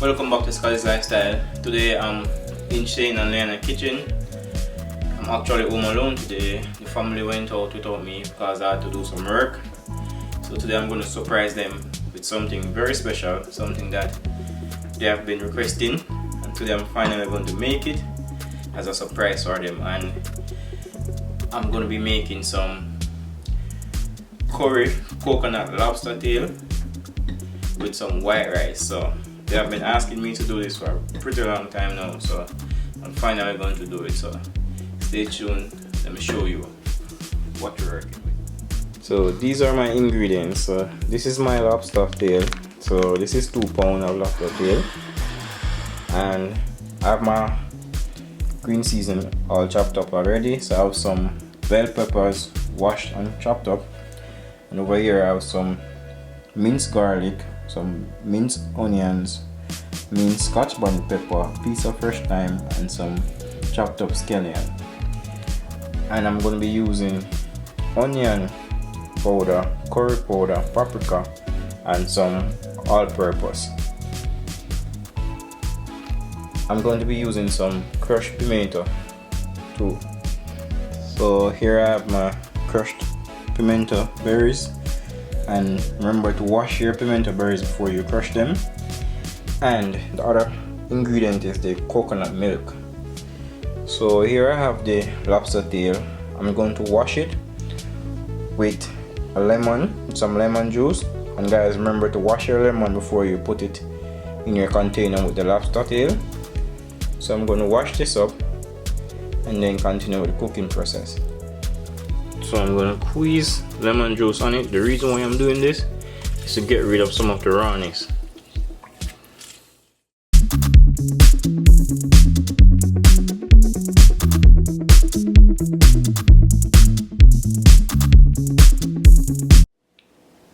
Welcome back to Scottish Lifestyle. Today I'm in Shane and Leanna kitchen. I'm actually home alone today. The family went out without me because I had to do some work. So today I'm going to surprise them with something very special, something that they have been requesting, and today I'm finally going to make it as a surprise for them. And I'm going to be making some curry coconut lobster tail with some white rice. So they have been asking me to do this for a pretty long time now, so I'm finally going to do it. So stay tuned, let me show you what we're working with. So these are my ingredients. So this is my lobster tail. So this is 2 pounds of lobster tail, and I have my green season all chopped up already. So I have some bell peppers washed and chopped up, and over here I have some minced garlic, some minced onions, minced Scotch bonnet pepper, piece of fresh thyme, and some chopped up scallion. And I'm going to be using onion powder, curry powder, paprika, and some all-purpose. I'm going to be using some crushed pimento too. So here I have my crushed pimento berries. And remember to wash your pimento berries before you crush them. And the other ingredient is the coconut milk. So here I have the lobster tail. I'm going to wash it with a lemon, some lemon juice. And guys, remember to wash your lemon before you put it in your container with the lobster tail. So I'm going to wash this up and then continue with the cooking process. So I'm going to squeeze lemon juice on it. The reason why I'm doing this is to get rid of some of the rawness.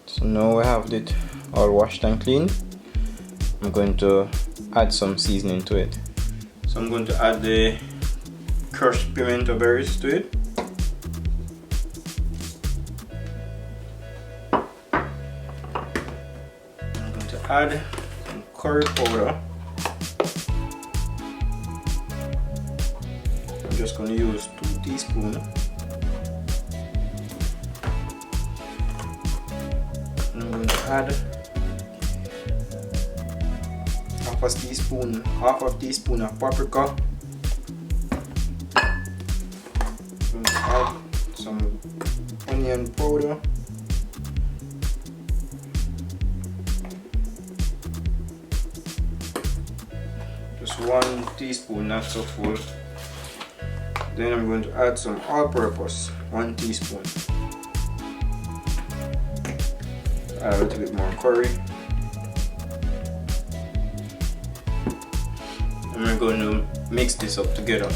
So now I have it all washed and clean. I'm going to add some seasoning to it. So I'm going to add the crushed pimento berries to it. Add some curry powder. I'm just going to use 2 teaspoons. And I'm going to add half a teaspoon of paprika. I'm going to add some onion powder. Just 1 teaspoon, not so full. Then I'm going to add some all-purpose, 1 teaspoon. Add a little bit more curry. And we're going to mix this up together.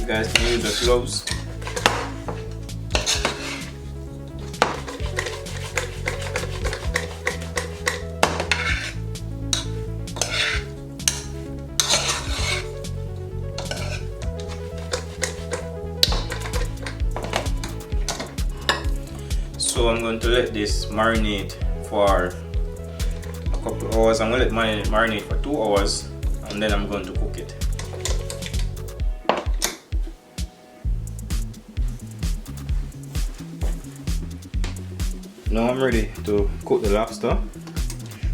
You guys can use the cloves. So I'm going to let this marinate for a couple of hours. I'm going to let it marinate for 2 hours, and then I'm going to cook it. Now I'm ready to cook the lobster.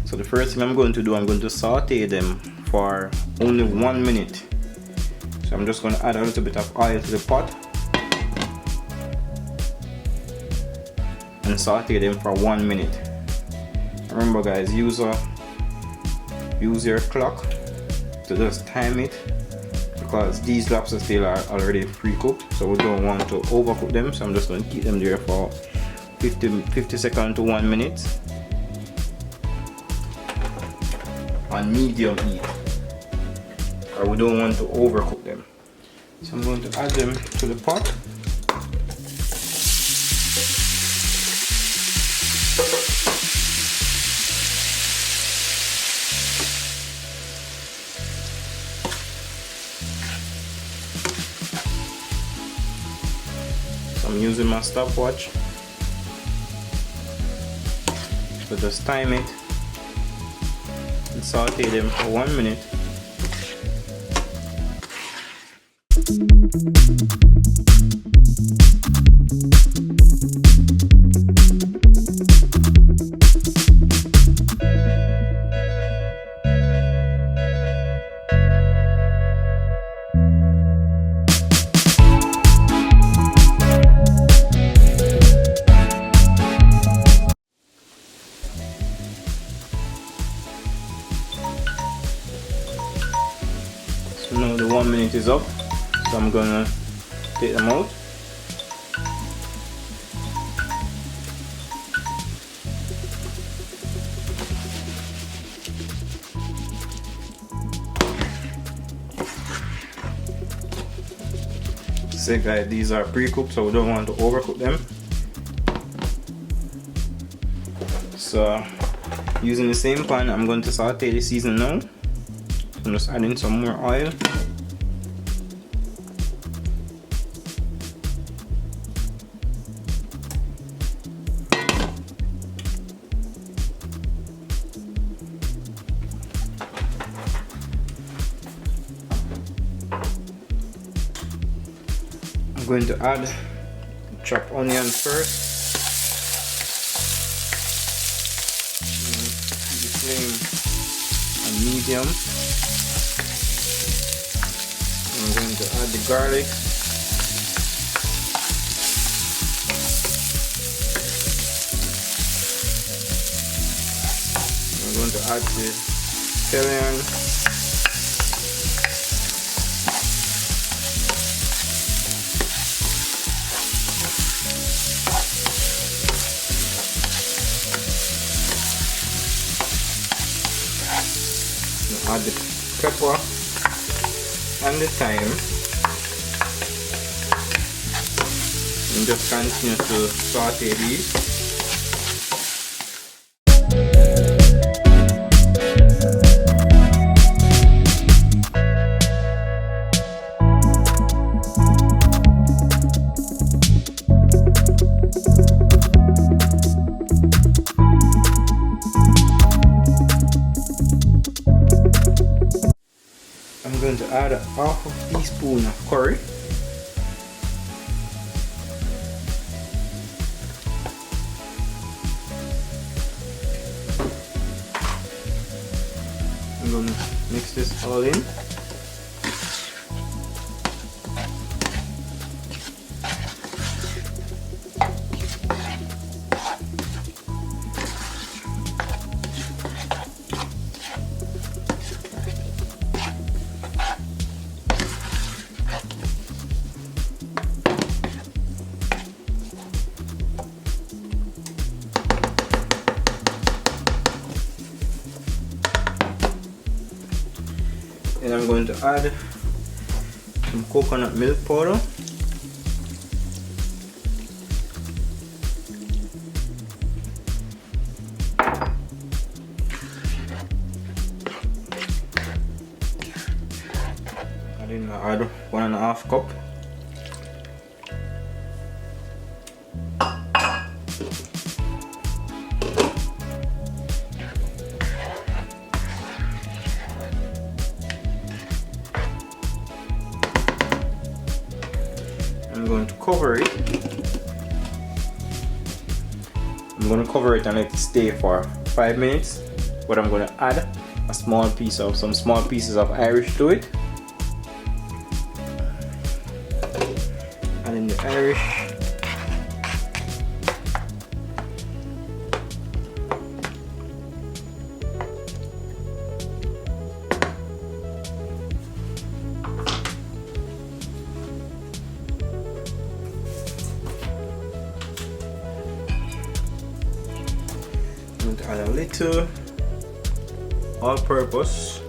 So the first thing I'm going to do, I'm going to saute them for only 1 minute. So I'm just going to add a little bit of oil to the pot and saute them for 1 minute. Remember guys, use your clock to just time it, because these lobster tails are already pre-cooked, so we don't want to overcook them. So I'm just going to keep them there for 50 seconds to 1 minute on medium heat, or we don't want to overcook them. So I'm going to add them to the pot. So I'm using my stopwatch to just time it and saute them for 1 minute. So now the 1 minute is up, so I'm gonna take them out. See guys, these are pre-cooked, so we don't want to overcook them. So using the same pan, I'm going to saute the seasoning now. I'm just adding some more oil. I'm going to add chopped onion first. The flame on medium. I'm going to add the garlic. I'm going to add the scallion. Add the pepper and the thyme, and just continue to saute these. I'm going to add half a teaspoon of curry. I'm going to mix this all in. And I'm going to add some coconut milk powder. Add 1.5 cup. I'm going to cover it. I'm going to cover it and let it stay for 5 minutes, but I'm going to add some small pieces of Irish to it. Adding the Irish. I'm going to add a little all-purpose.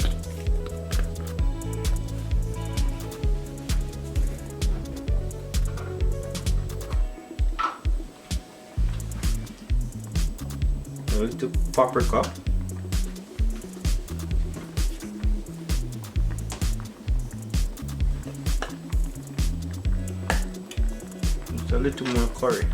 A little paprika. Just a little more curry.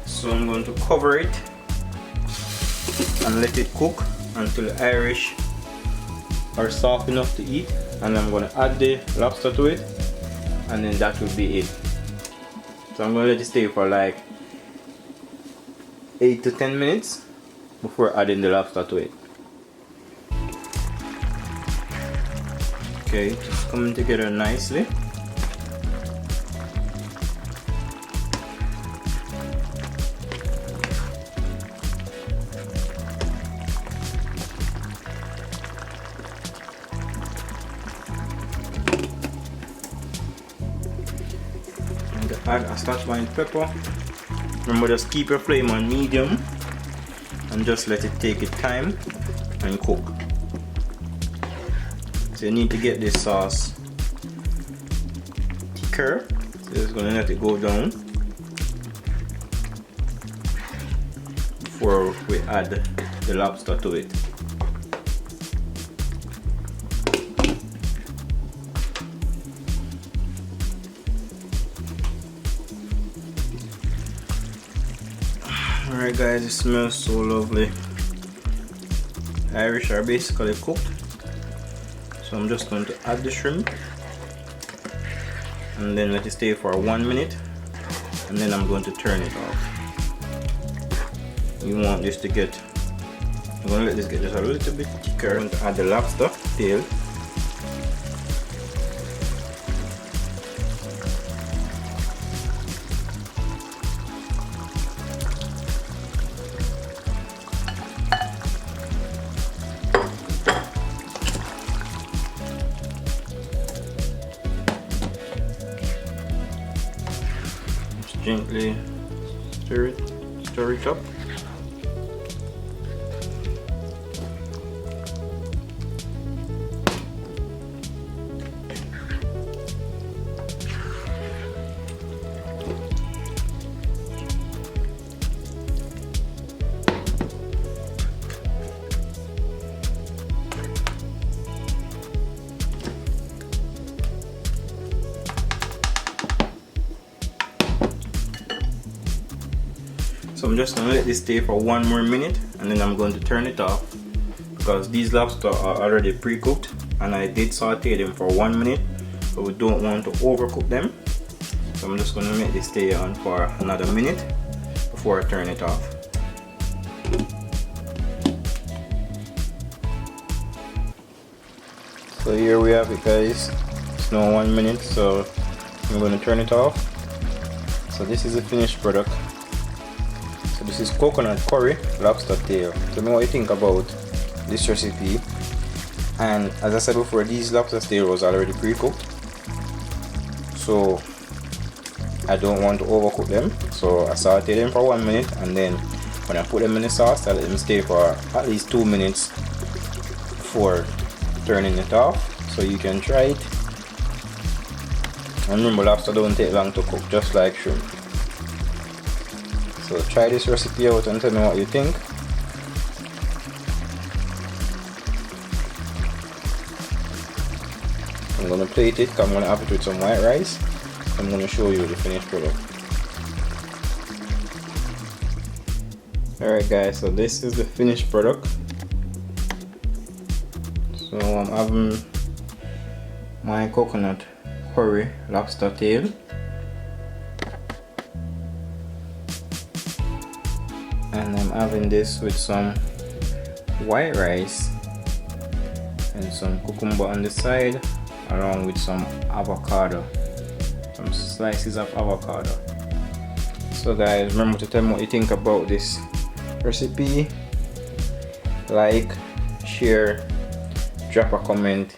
So I'm going to cover it and let it cook until the Irish are soft enough to eat, and I'm going to add the lobster to it, and then that will be it. So I'm going to let it stay for like 8 to 10 minutes before adding the lobster to it. Okay, it's coming together nicely. Add a Scotch bonnet pepper. Remember, just keep your flame on medium and just let it take its time and cook. So you need to get this sauce thicker. So just gonna let it go down before we add the lobster to it. Alright guys, it smells so lovely. Irish are basically cooked. So I'm just going to add the shrimp and then let it stay for 1 minute, and then I'm going to turn it off. You want this to get, I'm going to let this get just a little bit thicker. I'm going to add the lobster tail. Gently stir it up. So I'm just going to let this stay for 1 more minute, and then I'm going to turn it off, because these lobster are already pre-cooked and I did saute them for 1 minute, but we don't want to overcook them. So I'm just going to make this stay on for another minute before I turn it off. So here we have it guys, it's now 1 minute, so I'm going to turn it off. So this is the finished product. This is coconut curry lobster tail. Tell me what you think about this recipe. And as I said before, these lobster tail was already pre-cooked, so I don't want to overcook them. So I saute them for 1 minute, and then when I put them in the sauce, I let them stay for at least 2 minutes before turning it off. So you can try it. And remember, lobster don't take long to cook, just like shrimp. So try this recipe out and tell me what you think. I'm going to plate it, I'm going to have it with some white rice. I'm going to show you the finished product. Alright guys, so this is the finished product. So I'm having my coconut curry lobster tail, and I'm having this with some white rice and some cucumber on the side, along with some avocado, some slices of avocado. So guys, remember to tell me what you think about this recipe. Like, share, drop a comment.